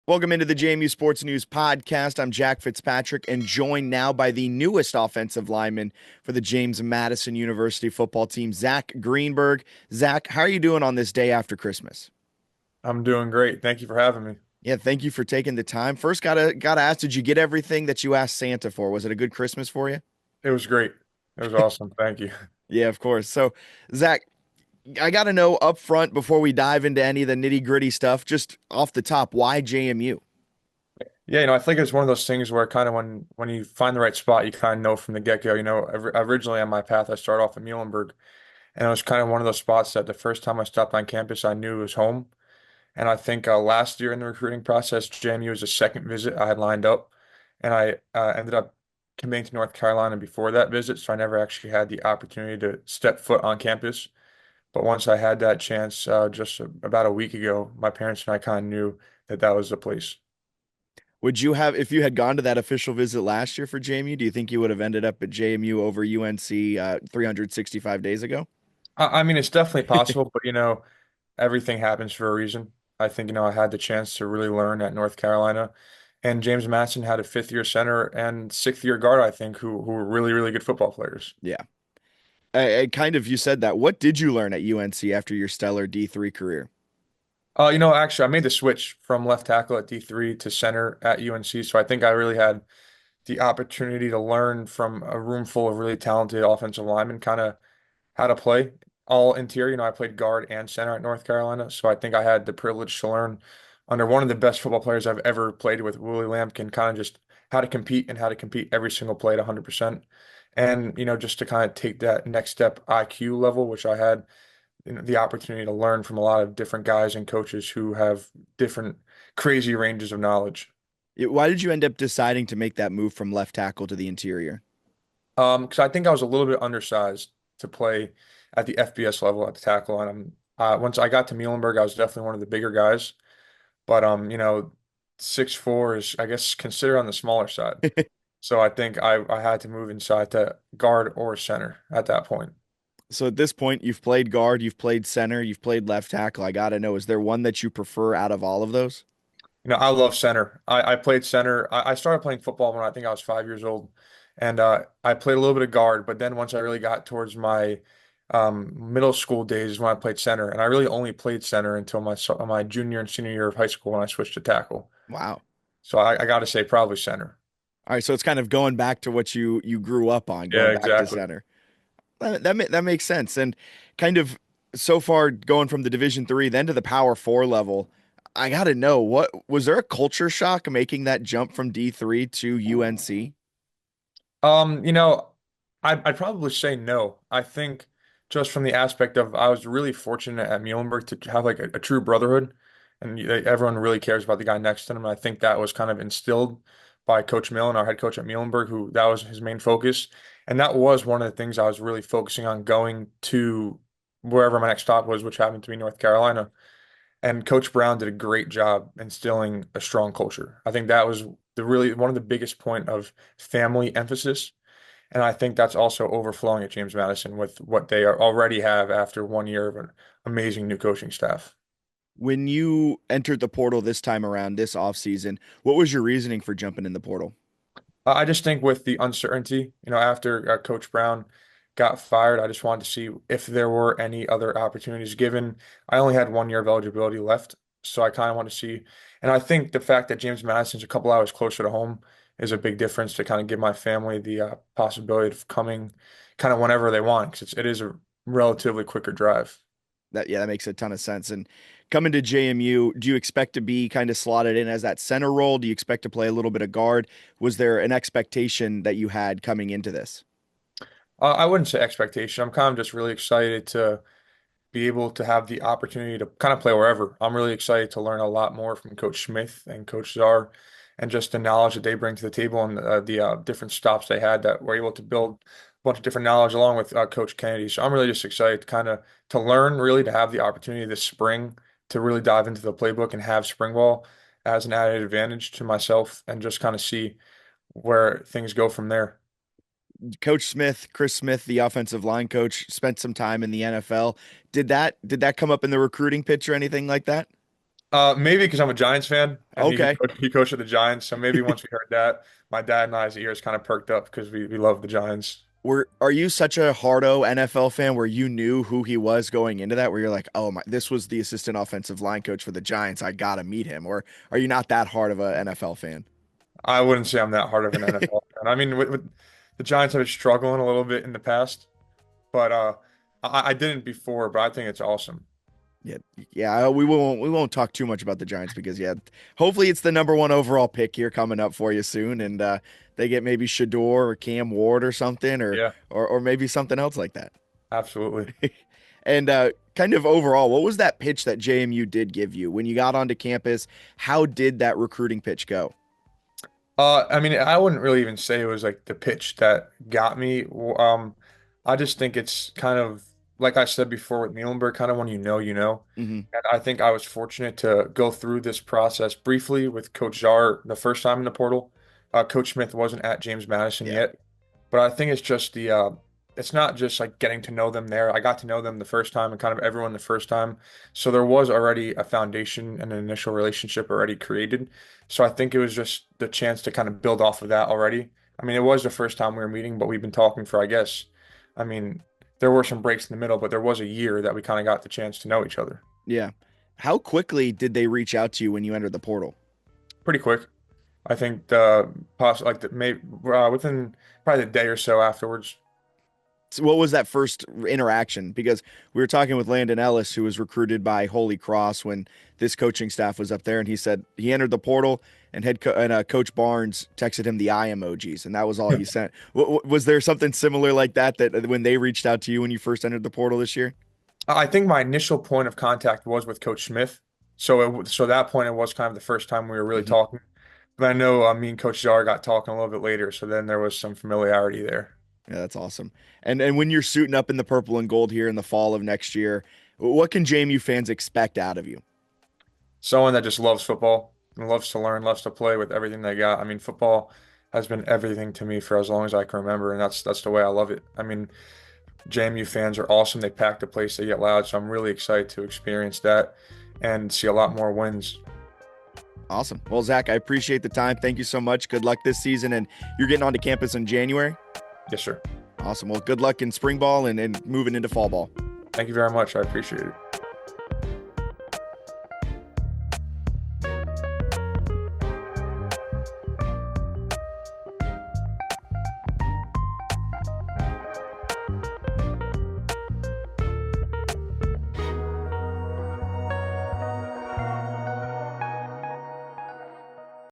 Welcome into the JMU Sports News Podcast. I'm Jack Fitzpatrick and joined now by the newest offensive lineman for the James Madison University football team, Zach Greenberg. Zach, how are you doing on this day after Christmas? I'm doing great. Thank you for having me. Yeah, thank you for taking the time. First, gotta ask, did you get everything that you asked Santa for? Was it a good Christmas for you? It was great. It was awesome. Thank you. Yeah, of course. So, Zach, I gotta know up front before we dive into any of the nitty gritty stuff, just off the top, why JMU? Yeah, I think it's one of those things where kind of when you find the right spot, you kind of know from the get-go. Originally on my path, I started off at Muhlenberg, and it was kind of one of those spots that the first time I stopped on campus, I knew it was home. And I think last year in the recruiting process, JMU was the second visit I had lined up, and I ended up committing to North Carolina before that visit, so I never actually had the opportunity to step foot on campus. But once I had that chance, just about a week ago, my parents and I kind of knew that that was the place. Would you have, if you had gone to that official visit last year for JMU, do you think you would have ended up at JMU over UNC 365 days ago? I mean, it's definitely possible, but everything happens for a reason. I think, I had the chance to really learn at North Carolina, and James Madison had a fifth-year center and sixth-year guard, I think, who were really, really good football players. Yeah. Kind of, you said that. What did you learn at UNC after your stellar D3 career? Actually, I made the switch from left tackle at D3 to center at UNC, so I think I really had the opportunity to learn from a room full of really talented offensive linemen, kind of how to play all interior. I played guard and center at North Carolina, so I think I had the privilege to learn under one of the best football players I've ever played with, Willie Lampkin, kind of just how to compete and how to compete every single play at 100%. And, just to kind of take that next step IQ level, which I had the opportunity to learn from a lot of different guys and coaches who have different crazy ranges of knowledge. Why did you end up deciding to make that move from left tackle to the interior? Because I think I was a little bit undersized to play at the FBS level at the tackle, and once I got to Muhlenberg, I was definitely one of the bigger guys. But 6'4" is, I guess, considered on the smaller side. So I think I had to move inside to guard or center at that point. So at this point, you've played guard, you've played center, you've played left tackle. I gotta know, is there one that you prefer out of all of those? I love center. I played center. I started playing football when I think I was 5 years old, and I played a little bit of guard. But then once I really got towards my middle school days is when I played center, and I really only played center until my junior and senior year of high school when I switched to tackle. Wow. So I got to say probably center. All right, so it's kind of going back to what you grew up on, Yeah, going back to exactly. center. That makes sense. And kind of so far going from the Division 3 then to the Power 4 level, I got to know, what was there a culture shock making that jump from D3 to UNC? Um, you know, I'd probably say no. I think just from the aspect of I was really fortunate at Muhlenberg to have like a true brotherhood, and everyone really cares about the guy next to them. And I think that was kind of instilled by Coach Millen, our head coach at Muhlenberg, who that was his main focus. And that was one of the things I was really focusing on going to wherever my next stop was, which happened to be North Carolina. And Coach Brown did a great job instilling a strong culture. I think that was the really one of the biggest point of family emphasis. And I think that's also overflowing at James Madison with what they already have after 1 year of an amazing new coaching staff. When you entered the portal this time around, this offseason, what was your reasoning for jumping in the portal? I just think with the uncertainty, after Coach Brown got fired, I just wanted to see if there were any other opportunities given. I only had 1 year of eligibility left, so I kind of want to see. And I think the fact that James Madison's a couple hours closer to home is a big difference to kind of give my family the possibility of coming kind of whenever they want because it is a relatively quicker drive. That makes a ton of sense. And coming to JMU, do you expect to be kind of slotted in as that center role? Do you expect to play a little bit of guard? Was there an expectation that you had coming into this? I wouldn't say expectation. I'm kind of just really excited to be able to have the opportunity to kind of play wherever. I'm really excited to learn a lot more from Coach Smith and Coach Czar and just the knowledge that they bring to the table and the different stops they had that were able to build a bunch of different knowledge along with Coach Kennedy. So I'm really just excited to kind of to learn really to have the opportunity this spring to really dive into the playbook and have spring ball as an added advantage to myself and just kind of see where things go from there. Coach Smith, Chris Smith, the offensive line coach, spent some time in the NFL. Did that come up in the recruiting pitch or anything like that? Maybe because I'm a Giants fan and Okay. he coached at the Giants. So maybe once we heard that, my dad and I's ears kind of perked up because we love the Giants. Are you such a hardo NFL fan where you knew who he was going into that, where you're like, oh my, this was the assistant offensive line coach for the Giants. I gotta meet him. Or are you not that hard of a NFL fan? I wouldn't say I'm that hard of an NFL fan. I mean, with the Giants have been struggling a little bit in the past, but I didn't before. But I think it's awesome. Yeah, yeah. We won't talk too much about the Giants because yeah, hopefully it's the number one overall pick here coming up for you soon, and they get maybe Shador or Cam Ward or something, Yeah, or maybe something else like that. absolutely. And kind of overall, what was that pitch that JMU did give you when you got onto campus? How did that recruiting pitch go? I mean, I wouldn't really even say it was like the pitch that got me. I just think it's kind of like I said before with Muhlenberg, kind of when you know, you know. Hmm. And I think I was fortunate to go through this process briefly with Coach Czar the first time in the portal. Coach Smith wasn't at James Madison Yeah, yet, but I think it's just it's not just like getting to know them there. I got to know them the first time and kind of everyone the first time. So there was already a foundation and an initial relationship already created. So I think it was just the chance to kind of build off of that already. I mean, it was the first time we were meeting, but we've been talking for, I guess, I mean, there were some breaks in the middle, but there was a year that we kind of got the chance to know each other. yeah. How quickly did they reach out to you when you entered the portal? Pretty quick. I think the like the maybe within probably the day or so afterwards. So what was that first interaction? Because we were talking with Landon Ellis, who was recruited by Holy Cross when this coaching staff was up there, and he said he entered the portal and Coach Barnes texted him the eye emojis, and that was all he sent. Was there something similar like that when they reached out to you when you first entered the portal this year? I think my initial point of contact was with Coach Smith. So that point it was kind of the first time we were really Hmm. talking. But I know me and Coach Czar got talking a little bit later, so then there was some familiarity there. Yeah, that's awesome. And when you're suiting up in the purple and gold here in the fall of next year, what can JMU fans expect out of you? Someone that just loves football and loves to learn, loves to play with everything they got. I mean, football has been everything to me for as long as I can remember, and that's the way I love it. I mean, JMU fans are awesome. They pack the place, they get loud, so I'm really excited to experience that and see a lot more wins. Awesome. Well, Zach, I appreciate the time. Thank you so much. Good luck this season. And you're getting onto campus in January. Yes, sir. Awesome. Well, good luck in spring ball and moving into fall ball. Thank you very much. I appreciate it.